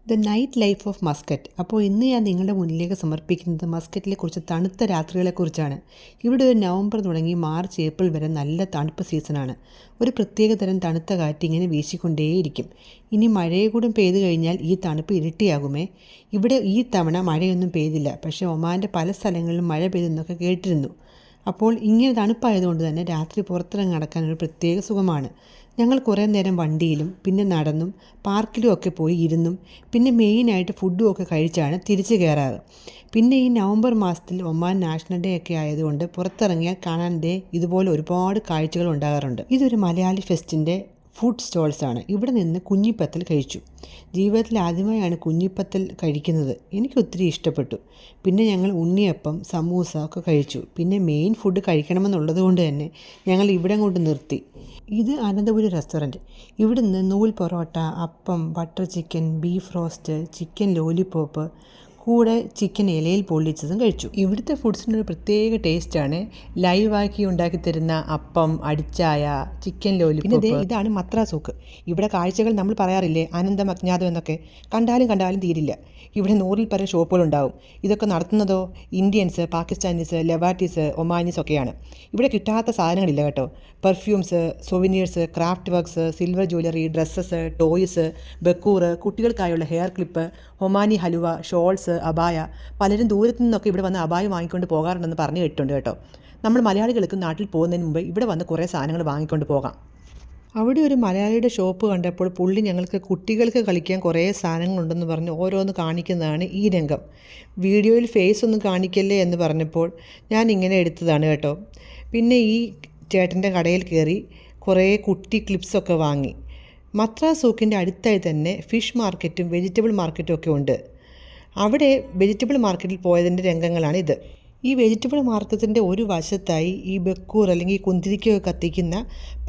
The night life of Muscat. അപ്പോൾ ഇന്ന് ഞാൻ നിങ്ങളുടെ മുന്നിലേക്ക് സമർപ്പിക്കുന്നത് മസ്കറ്റിലെ കുറച്ച് തണുത്ത രാത്രികളെക്കുറിച്ചാണ്. ഇവിടെ ഒരു നവംബർ തുടങ്ങി മാർച്ച് ഏപ്രിൽ വരെ നല്ല തണുപ്പ് സീസണാണ്. ഒരു പ്രത്യേക തരം തണുത്ത കാറ്റ് ഇങ്ങനെ വീശിക്കൊണ്ടേയിരിക്കും. ഇനി മഴയെ കൂടെ പെയ്തു കഴിഞ്ഞാൽ ഈ തണുപ്പ് ഇരട്ടിയാകുമേ. ഇവിടെ ഈ തവണ മഴയൊന്നും പെയ്തില്ല, പക്ഷേ ഒമാൻ്റെ പല സ്ഥലങ്ങളിലും മഴ പെയ്തെന്നൊക്കെ കേട്ടിരുന്നു. അപ്പോൾ ഇങ്ങനെ തണുപ്പായതുകൊണ്ട് തന്നെ രാത്രി പുറത്തിറങ്ങി നടക്കാൻ ഒരു പ്രത്യേക സുഖമാണ്. ഞങ്ങൾ കുറേ നേരം വണ്ടിയിലും പിന്നെ നടന്നും പാർക്കിലും ഒക്കെ പോയി ഇരുന്നും പിന്നെ മെയിനായിട്ട് ഫുഡും ഒക്കെ കഴിച്ചാണ് തിരിച്ചു കയറാറ്. പിന്നെ ഈ നവംബർ മാസത്തിൽ ഒമാൻ നാഷണൽ ഡേ ഒക്കെ ആയതുകൊണ്ട് പുറത്തിറങ്ങിയാൽ കാണാൻ ഇതുപോലെ ഒരുപാട് കാഴ്ചകൾ ഉണ്ടാകാറുണ്ട്. ഇതൊരു മലയാളി ഫെസ്റ്റിൻ്റെ ഫുഡ് സ്റ്റോൾസാണ്. ഇവിടെ നിന്ന് കുഞ്ഞിപ്പത്തൽ കഴിച്ചു. ജീവിതത്തിൽ ആദ്യമായാണ് കുഞ്ഞിപ്പത്തൽ കഴിക്കുന്നത്. എനിക്ക് ഒത്തിരി ഇഷ്ടപ്പെട്ടു. പിന്നെ ഞങ്ങൾ ഉണ്ണിയപ്പം, സമൂസ ഒക്കെ കഴിച്ചു. പിന്നെ മെയിൻ ഫുഡ് കഴിക്കണമെന്നുള്ളത് കൊണ്ട് തന്നെ ഞങ്ങൾ ഇവിടെ കൊണ്ട് നിർത്തി. ഇത് അനന്തപുരി റെസ്റ്റോറൻറ്റ്. ഇവിടുന്ന് നൂൽ പൊറോട്ട, അപ്പം, butter chicken, beef roast, chicken lollipop, കൂടെ ചിക്കൻ ഇലയിൽ പൊള്ളിച്ചതും കഴിച്ചു. ഇവിടുത്തെ ഫുഡ്സിനൊരു പ്രത്യേക ടേസ്റ്റാണ്. ലൈവാക്കി ഉണ്ടാക്കി തരുന്ന അപ്പം, അടിച്ചായ, ചിക്കൻ ലോലിപോപ്പ്. പിന്നെ ഇതാണ് മത്രാസൂക്ക്. ഇവിടെ കാഴ്ചകൾ നമ്മൾ പറയാറില്ലേ ആനന്ദം അജ്ഞാതം എന്നൊക്കെ, കണ്ടാലും തീരില്ല. ഇവിടെ 100-ൽ പരം ഷോപ്പുകളുണ്ടാവും. ഇതൊക്കെ നടത്തുന്നതോ ഇന്ത്യൻസ്, പാകിസ്ഥാനീസ്, ലെവാറ്റീസ്, ഒമാനീസ് ഒക്കെയാണ്. ഇവിടെ കിട്ടാത്ത സാധനങ്ങളില്ല കേട്ടോ. Perfumes, souvenirs, craft works, silver jewellery, dresses, toys, ബക്കൂർ, കുട്ടികൾക്കായുള്ള ഹെയർ ക്ലിപ്പ്, ഒമാനി ഹലുവ, ഷോൾസ്, അബായ. പലരും ദൂരത്തു നിന്നൊക്കെ ഇവിടെ വന്ന് അബായ വാങ്ങിക്കൊണ്ട് പോകാറുണ്ടെന്ന് പറഞ്ഞു കേട്ടിട്ടുണ്ട് കേട്ടോ. നമ്മൾ മലയാളികൾക്ക് നാട്ടിൽ പോകുന്നതിന് മുമ്പ് ഇവിടെ വന്ന് കുറേ സാധനങ്ങൾ വാങ്ങിക്കൊണ്ട് പോകാം. അവിടെ ഒരു മലയാളിയുടെ ഷോപ്പ് കണ്ടപ്പോൾ പുള്ളി ഞങ്ങൾക്ക് കുട്ടികൾക്ക് കളിക്കാൻ കുറേ സാധനങ്ങളുണ്ടെന്ന് പറഞ്ഞ് ഓരോന്ന് കാണിക്കുന്നതാണ് ഈ രംഗം. വീഡിയോയിൽ ഫേസ് ഒന്നും കാണിക്കല്ലേ എന്ന് പറഞ്ഞപ്പോൾ ഞാൻ ഇങ്ങനെ എടുത്തതാണ് കേട്ടോ. പിന്നെ ഈ ചേട്ടൻ്റെ കടയിൽ കയറി കുറേ കുട്ടി ക്ലിപ്സൊക്കെ വാങ്ങി. മത്രാസൂക്കിൻ്റെ അടുത്തായി തന്നെ ഫിഷ് മാർക്കറ്റും വെജിറ്റബിൾ മാർക്കറ്റും ഒക്കെ ഉണ്ട്. അവിടെ വെജിറ്റബിൾ മാർക്കറ്റിൽ പോയതിൻ്റെ രംഗങ്ങളാണിത്. ഈ വെജിറ്റബിൾ മാർക്കറ്റിൻ്റെ ഒരു വശത്തായി ഈ ബക്കൂർ അല്ലെങ്കിൽ കുന്തിരിക്കൊക്കെ കത്തിക്കുന്ന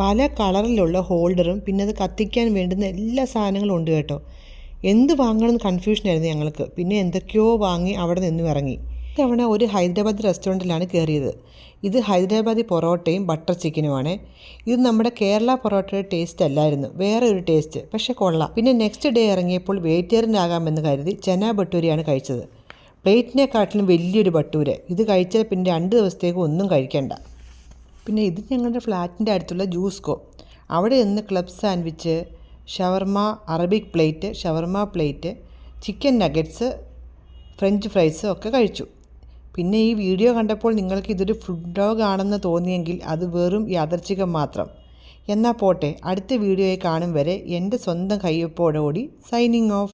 പല കളറിലുള്ള ഹോൾഡറും പിന്നെ അത് കത്തിക്കാൻ വേണ്ടുന്ന എല്ലാ സാധനങ്ങളും ഉണ്ട് കേട്ടോ. എന്ത് വാങ്ങണമെന്ന് കൺഫ്യൂഷനായിരുന്നു ഞങ്ങൾക്ക്. പിന്നെ എന്തൊക്കെയോ വാങ്ങി അവിടെ നിന്നും ഇറങ്ങി. ഇത്തവണ ഒരു ഹൈദരാബാദ് റെസ്റ്റോറൻറ്റിലാണ് കയറിയത്. ഇത് ഹൈദരാബാദി പൊറോട്ടയും ബട്ടർ ചിക്കനുമാണ്. ഇത് നമ്മുടെ കേരള പൊറോട്ടയുടെ ടേസ്റ്റ് അല്ലായിരുന്നു, വേറെ ഒരു ടേസ്റ്റ്, പക്ഷേ കൊള്ളാം. പിന്നെ നെക്സ്റ്റ് ഡേ ഇറങ്ങിയപ്പോൾ വെജിറ്റേറിയനാകാമെന്ന് കരുതി ചന ഭട്ടൂരയാണ് കഴിച്ചത്. പ്ലേറ്റിനെക്കാട്ടിലും വലിയൊരു ഭട്ടൂര്. ഇത് കഴിച്ചാൽ പിന്നെ 2 ദിവസത്തേക്ക് ഒന്നും കഴിക്കേണ്ട. പിന്നെ ഇത് ഞങ്ങളുടെ ഫ്ലാറ്റിൻ്റെ അടുത്തുള്ള ജ്യൂസ്കോ. അവിടെ നിന്ന് club sandwich, shawarma, Arabic plate, shawarma plate, chicken nuggets, French fries ഒക്കെ കഴിച്ചു. പിന്നെ ഈ വീഡിയോ കണ്ടപ്പോൾ നിങ്ങൾക്ക് ഇതൊരു ഫുഡ് വ്ലോഗ് ആണെന്ന് തോന്നിയെങ്കിൽ അത് വെറും യാദർച്ഛികം മാത്രം. എന്നാൽ പോട്ടെ, അടുത്ത വീഡിയോയിൽ കാണും വരെ എൻ്റെ സ്വന്തം കയ്യൊപ്പോടുകൂടി സൈനിങ് ഓഫ്.